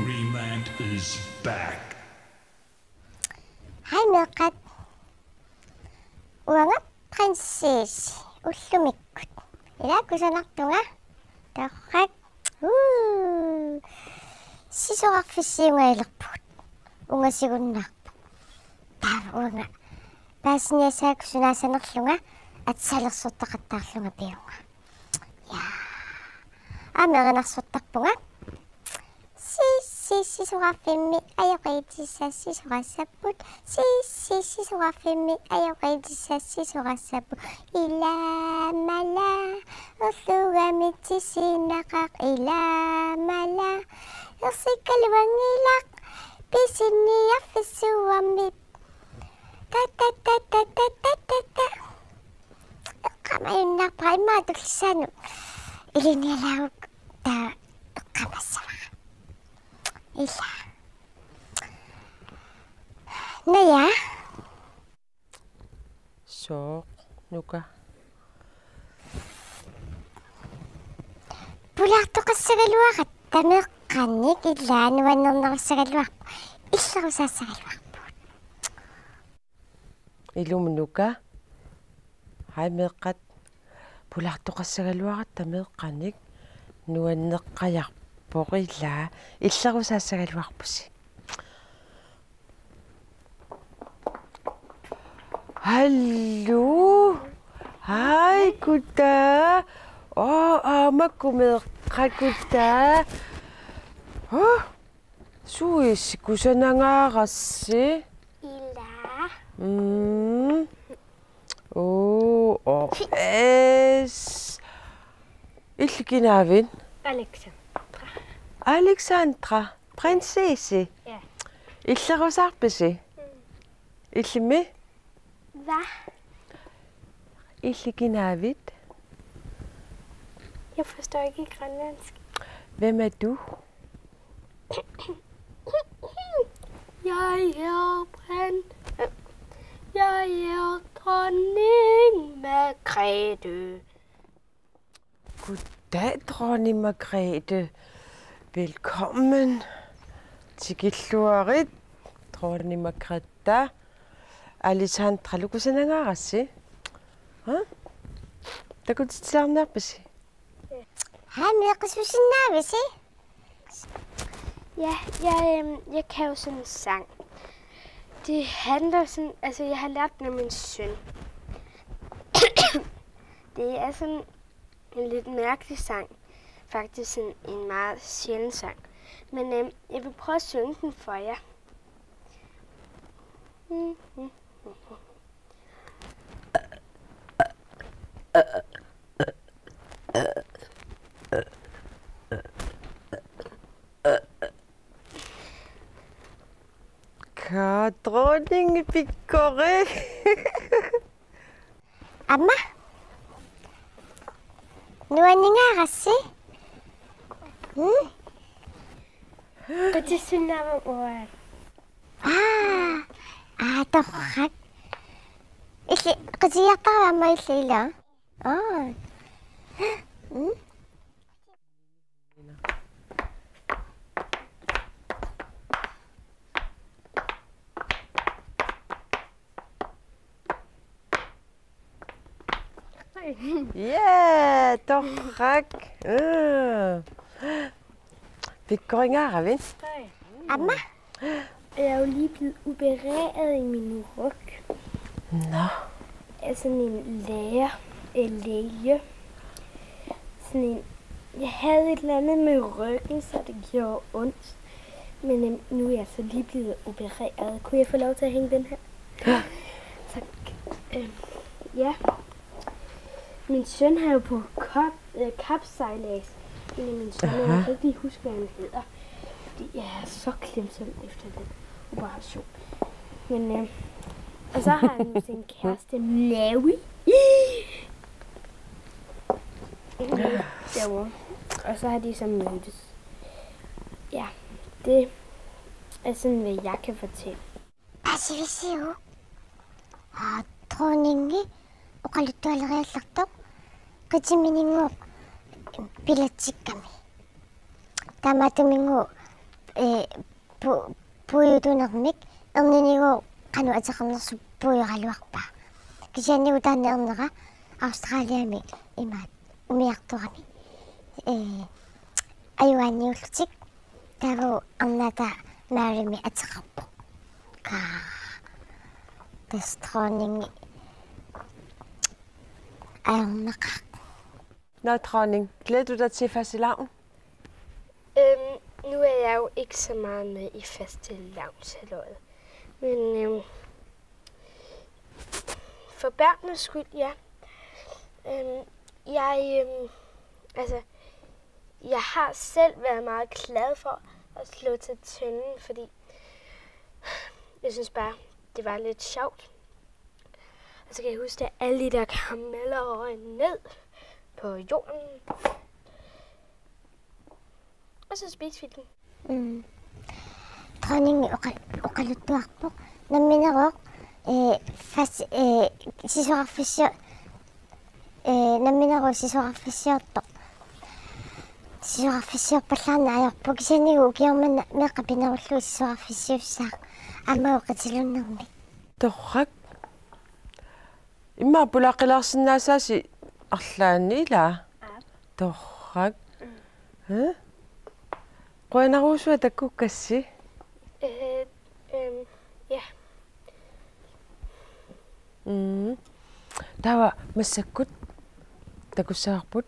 Greenland is back. Hej Mirkat. Uanga prinsesse ullumikut. Ilakusanartunga tarrak. Sisorarfissiungailerput. Ungasigunnarpu. Taunga. Paasniasaakusunaasanerlunga atsalersortaqattaarlunga piunga. Ja. Amerinersortarpunga. Sisorafimmi ajoqiitissaassisorassaput. Sisorafimmi ajoqiitissaassisorassaput. Ilaamala ullugamitisinnaqaq ilaamala ersikkaluangilaq pisinniarfissuammip ta eqqamayunnarpara immaatullissaanu ilinialaaguk taa eqqamassava illa naya sooq nuka pulaartoqassagaluaqat tameeqqannik illaanuannernerissagaluarpu illerusaassagaluarpuut ilumunuka haimeeqqat pulaartoqassagaluaqat tameeqqannik nuanneqqayarpoq illaa illerusaassagaluarpusi hallo hai kuta amakkumeeqqakuta suissi kusanangaarassi illa es illikinaavin Alexandra prinsesse ja illerusarpisi illimi hvad illikinaavit jeg forstår ikke grønlandsk. hvem er du Jeg er dronning Margrethe. Goddag, dronning Margrethe. Velkommen til Gilluarit, dronning Margrethe. Alexandra lukusanangaarassi. Takutitsaarnerpasi. Hej, Mirkasusinnaavisi. Ja, jeg kan jo sådan en sang. Det handler sådan, altså jeg har lært den af min søn. Det er sådan en lidt mærkelig sang. Faktisk sådan en meget sjælden sang. Men jeg vil prøve at synge den for jer. Dronning Pikore. Amma? Nuanningaarassi? Qatisunnaava torrak. Illi qatiartaraamma illila. Ja, torrak. Pikkoringaravin. Amma? Jeg er jo lige blevet opereret i min ryg. Nå. Af sådan en læge. Sådan en, jeg havde et eller andet med ryggen, så det gjorde ondt. Men nu er jeg så lige blevet opereret. Kunne jeg få lov til at hænge den her? Ja. Tak. Ja. Min søn har jo på kapsejlads. En af mine sønner, jeg kan ikke lige huske, hvad han hedder. Fordi jeg er så klemsom efter den operation. Men, og så har han jo sin kæreste, Lavi. Derovre. Og så har de så mødtes. Ja, det er sådan, hvad jeg kan fortælle. Pasivisiu. Dronningi. Uqaluttualeriallartoq qitimininguuq pilatsikkami tamatumingu puuyutunermik erniniguu qanu ateqarnersu puuyuqaluarpaa kisiannigu taanneernera Australiami imaat umiartorami ayuanniullutik tavu arnata marimi ateqarpo ka destronning aerneqa. Nå, dronning, glæder du dig til fastelavn? Nu er jeg jo ikke så meget med i fastelavnshalløjet. Men for børnenes skyld, ja. Jeg har selv været meget glad for at slå til tønden, fordi jeg synes bare, det var lidt sjovt. Og så kan jeg huske, at alle de der karameller røg ned på jorden. Og så spiste vi den. Dronning uqaluttuarpo nammineroq fast sisuarfissio nammineroq sisuarfissiorto sisuarfissiorpallaarna ajorpu kisianigu ukiormanna meeqqapinarullu sisuarfissiussaaq амауqatilunnermik Torrak. Imma pulaqilaarsinnaasaasi арлаанила. Torrak. Qoinaruusua takkukassi. Ja. Tawa massakkut takussaarput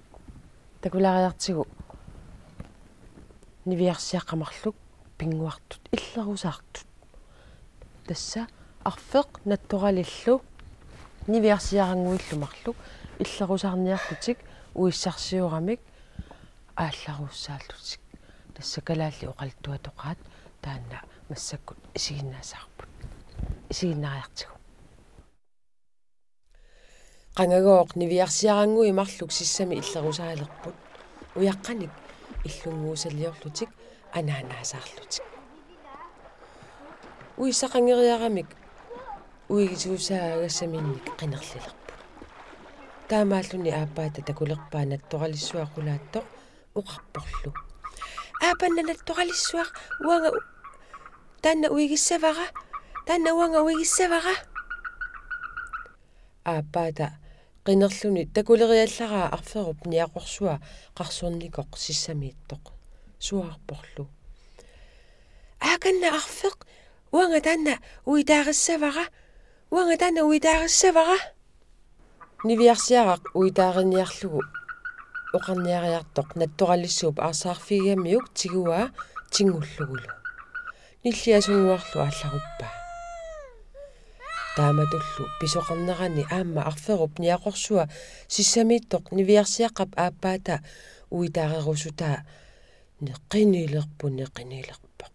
takulariartigu niviarsiaqqamarluk pinguartut иллерусаартут тасса арфеқ натторалиллу нивиарсиарангуиллумарлук иллерусаарниарлутик уиссарсиурамик аалларуссааллутик тасса калаалли оқалтуатоқаат таанна массаккут исигиннаасаарпут исигиннариартигу qangagooq niviarsiarangui marluk sissami иллерусаалерпут уяққаник иллунгуусаллиорлутик анаанааsaarlutik уиссақангериарамик уигисуусаагассаминник қинерлилерпут таамааллуни ааппаата такулерпаа натторалиссуақулааттоқ уқарпорлу аапанна натторалиссуақ уанга таанна уигиссавара таанна уанга уигиссавара ааппаата qinnerluni takuleriallara arferup niaqorsua qarsuarnikoq sissamiittoq suarporlu aakanna arfeq uanga tanna uitaarissavara niviarsiaraq uitaariniarlugu oqarniariartoq nattoralissuup arsaarfiigamiuk tigua tingullugulu nilliasunguarlu aallaruppa тааматуллу писоқарнерани аама арферуп ниақорсуа сиссамииттоқ нивиарсиаққап ааппаата уитаарерусутаа неққинилерпоқ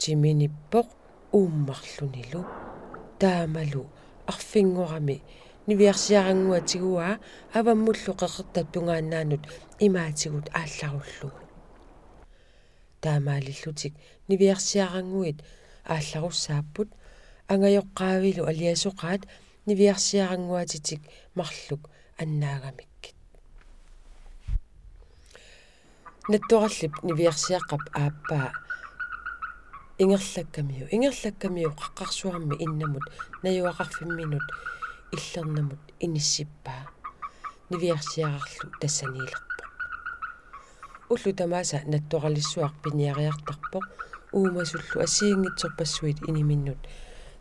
тиминиппоқ ууммарлунилу таамалу арфингорами нивиарсиарангуа тигуаа аваммуллу қеқертат тунгааннаанут имаатигут аалларуллу таамаалиллутик нивиарсиарангуит аалларуссааппут ангайоққаавилу алиасоқаат нивиарсиарангуатитик марлук аннаагамиккит наттораллип нивиарсиаққап ааппаа ингерлаккамиу қаққарсуарми иннамут наюақарфимминут иллернамут иниссиппаа нивиарсиарарлу тассанилерпо уллу тамааса натторалиссуақ пиниариартарпоқ уумасуллу асиингитсорпассуит иниминнут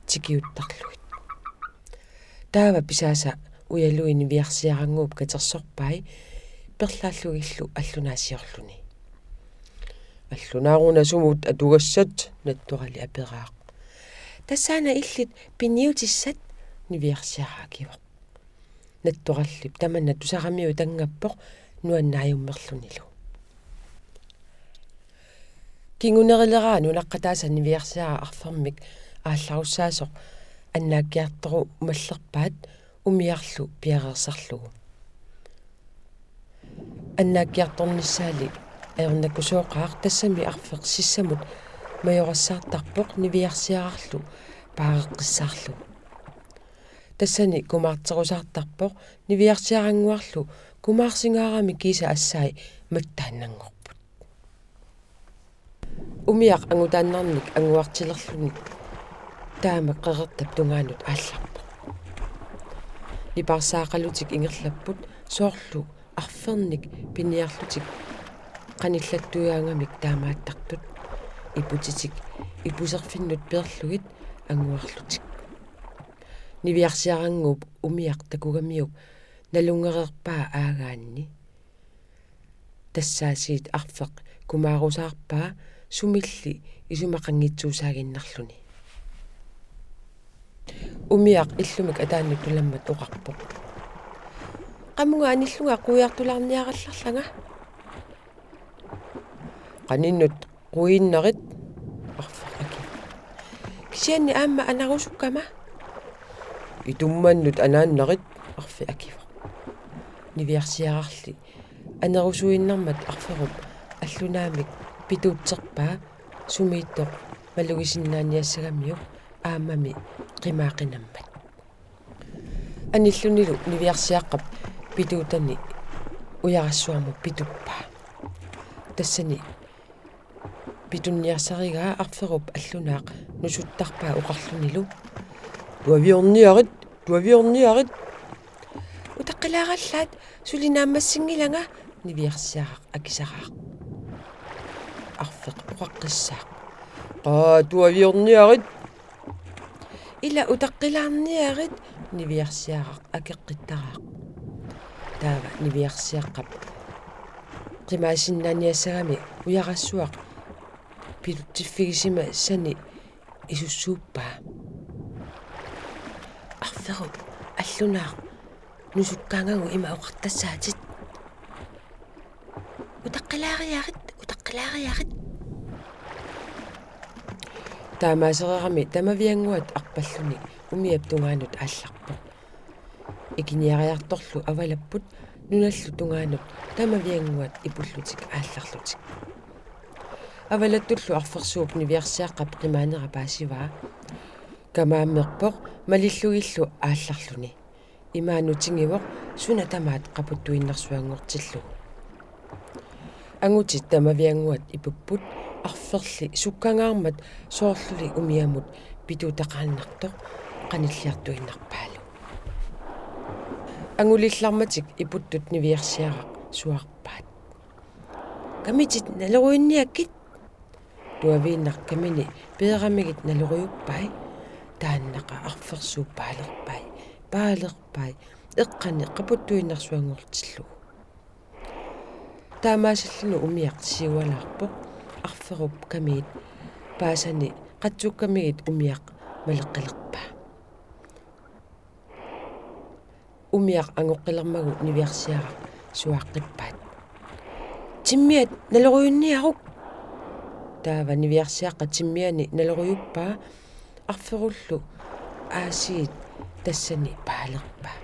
тикиуттарлугит таава писааса уялуи нивиарсиарангууп катерсорпай перлааллугиллу аллунаасиорлуни аллунааруна сумут атугассат натторали апераақ тассаана иллит пиниутиссат нивиарсиараакивоқ наттораллип таманна тусарамиу тангаппоқ нуаннааюммерлунилу кингунерилераа нулаққатааса нивиарсиара арфермик аалларуссаасоқ аннааккиартору маллерпаат умиарлу пиареерсарлугу аннааккиарторниссаали аернакусооқаақ тассами арфеқ сиссамут майорассаартарпоқ нивиарсиарарлу паагеққиссаарлугу тассани кумаартерусаартарпоқ нивиарсиарангуарлу кумаарсингаарами киса ассаи маттааннангорпут Umiaq angutaannarnik anguartilerluni taama qeqertap tungaanut аалларпо. Нипарсаақалутик ингерлаппут соорлу арферник пиниарлутик qanillаттуяангамик таамааттартут ипутитик ипусерфиннут перлугит ангуарлутик. Нивиарсиарангууп умиақ такугамиук налунгерерпаа аагаанни. Тассаасиит арфеқ кумаарусаарпаа сумилли исумақангитсуусаагиннерлуни. Умиақ иллумик атааннут туламмат оқарпо. Qamунга аниллунга қуиартулаарниаралларлага. Qaninnut quinnerit arfaqaki. Kisianni aamma anarusukama. Itummannut anaannerit arfi akiva. Niviarsiararli anerusuinnarmat arferup аллунаамик питуутсерпаа сумиитто малугисиннаанниассагамиу аамами qimаақинаммат. Аниллунилу нивиарсиаққап питуутани уярассуаму питуппаа. Тассани питунниарсаригаа арферуп аллунаақ нусуттарпаа оқарлунилу туавиорниарит утаққилаараллаат сулинааммассингилага нивиарсиарақ акисараақ арфеқ оқаққиссаақ туавиорниарит ила утаққилаарниарит нивиарсиарақ акеққиттараақ таава нивиарсиаққап qimaasinnaaniassagami ujarassuaq piluttiffigissima sani isussuuppaa arferu allunaaq nusukkaangagu ima oqartassaatit utaqqilaaриарит таамаасерерами тамавиангуат арпаллуни умиап тунгаанут аалларпо икиниариарторлу авалаппут нуналлу тунгаанут тамавиангуат ипуллутик аалларлутик авалаттуллу арферсууп нивиарсиаққап қимаанера паасиваа камааммерпоқ малиллугиллу аалларлуни имаанутингивоқ суна тамаат қапуттуиннарсуангортиллу ангутит тамавиангуат ипуппут арферли суккангаармат соорлули умиамут питутақааннартоқ qanilliartuinnarpaalu ангулилларматик ипуттут нивиарсиарaq суарпаат камитит налеруинниаккит туавииннар камини пеерамигит налеруйуппай тааннаqa арферсуу паалерпай эққани қапуттуиннарсуангортиллу таамаасаллуну умиақ сиуалаарпоқ арферуп камиит паасани қатсуккамигит умиақ малеққилерпаа умиақ ангоққилермагу нивиарсиарaq суааққиппаат тиммиат налеруйунниарук таава нивиарсиаққа тиммиани налеруйуппаа арферуллу аасиит тассани паалерпаа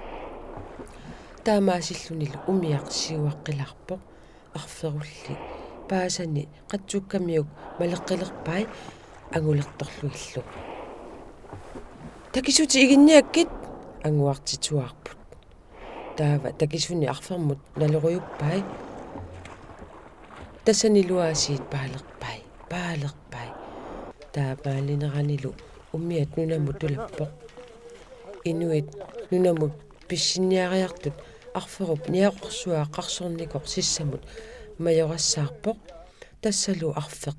таамаасиллунилу умиақ сиуаққилаарпоқ арферулли паасани қатсуккамиук малеққилерпай ангулерторлуиллу такисути игинниаккит ангуартитуарпут таава такисуни арфермут налеруйуппай тассанилуаасиит паалерпай таапаалинеранилу уммиат нунамут тулаппоқ инуит нунамут писсинниариартут арферуп ниақорсуаа қарсорникоқ сиссамут майорассаарпоқ тассалу арфеқ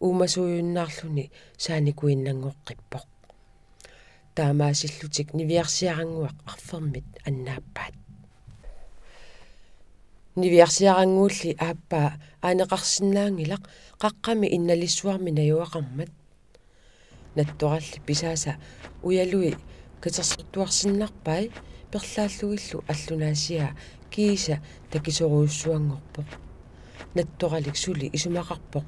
уумасуйуннаарлуни сааникуиннангоққиппоқ таамаасиллутик нивиарсиарангуақ арфермит аннааппаат нивиарсиарангуулли ааппаа аанеқарсинаангилақ қаққами инналиссуарми наюақармат натторалли писааса уялуи катерсертуарсиннарпай перлааллугиллу аллунаасиа кииса такисоруйуссуангорпоқ натторалик сули исумақарпоқ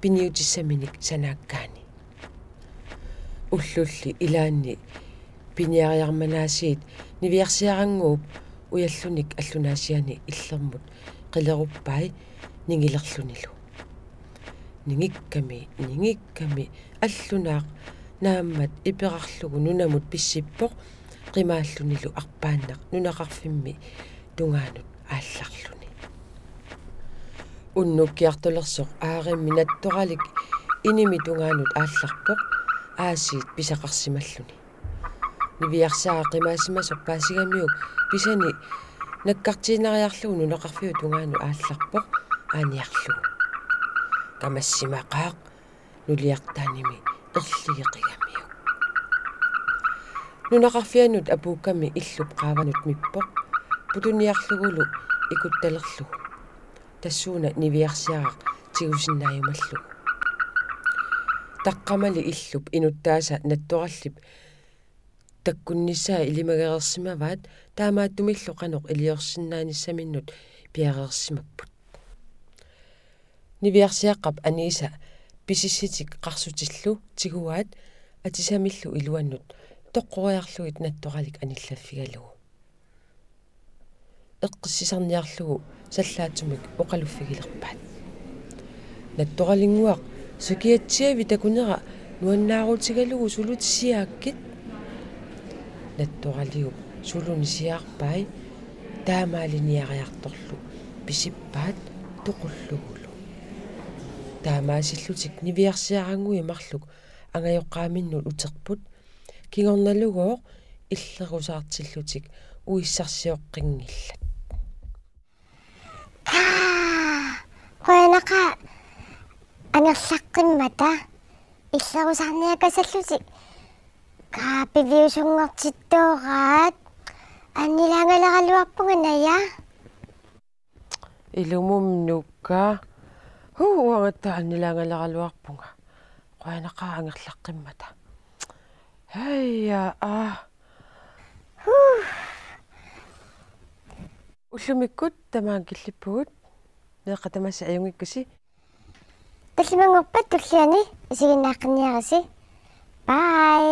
пиниутиссаминик санааккаани уллулли илаанни пиниариарманаасиит нивиарсиарангууп уяллуник аллунаасиани иллермут қилеруппай нингилерлунилу нингикками аллунаақ нааммат иперарлугу нунамут писсиппоқ qimааллунилу арпааннақ нунақарфимми тунгаанут аалларлуни Unnukkiartulersoq aarimmi nattoralik inimi tungaanut aallarpoq aasiit pisaqarsimalluni. Niviarsaa qimaasimasoq paasigamiuk pisani nakkartiinariarlugu nunaqarfiu tungaanu aallarpoq aaniarlugu. Kamassimaqaaq nuliartaanimi erligiqigamiuk. Nunaqarfianut apuukkami illup qaavanut mippoq putuniarlugulu ikuttalerlugu. Tassuuna niviarsiaraq tigusinnaayumallugu. Taqqamali illup inuttaasa nattorallip takkunnissaa ilimageersimavaat taamaattumillu qanoq iliorsinnaanissaminnut piareersimapput. Niviarsiaqqap aniisa pisissitik qarsutillu tiguaat atisamillu iluannut toqqoriarlugit nattoralik anillaffigalugu. Eqqissisarniarlugu саллаатсумик оқалуффигилерпаат натторалингуақ сукиатсиави такунера нуаннаарутигалугу сулутсиааккит натторалиу сулунисиаарпай таамаалиниариарторлу писиппаат тоқуллугулу таамаасиллутик нивиарсиарангуи марлук ангайоққааминнут утерпут кигорналугоо иллерусаартиллутик уиссарсиоққингилла qoyanaqa angerlaqqimata иллерусарниакасаллути каапивиусунгортиттоогаат аннилаангалералуарпунга ная илумумнукка хууангатта аннилаангалералуарпунга qoyanaqa angерлаққиммата хайя уллумиккут тамаан киллиппугут неэқатамасса аюнгиккуси таллимангорпат туллиани исигиннааққинниараси бай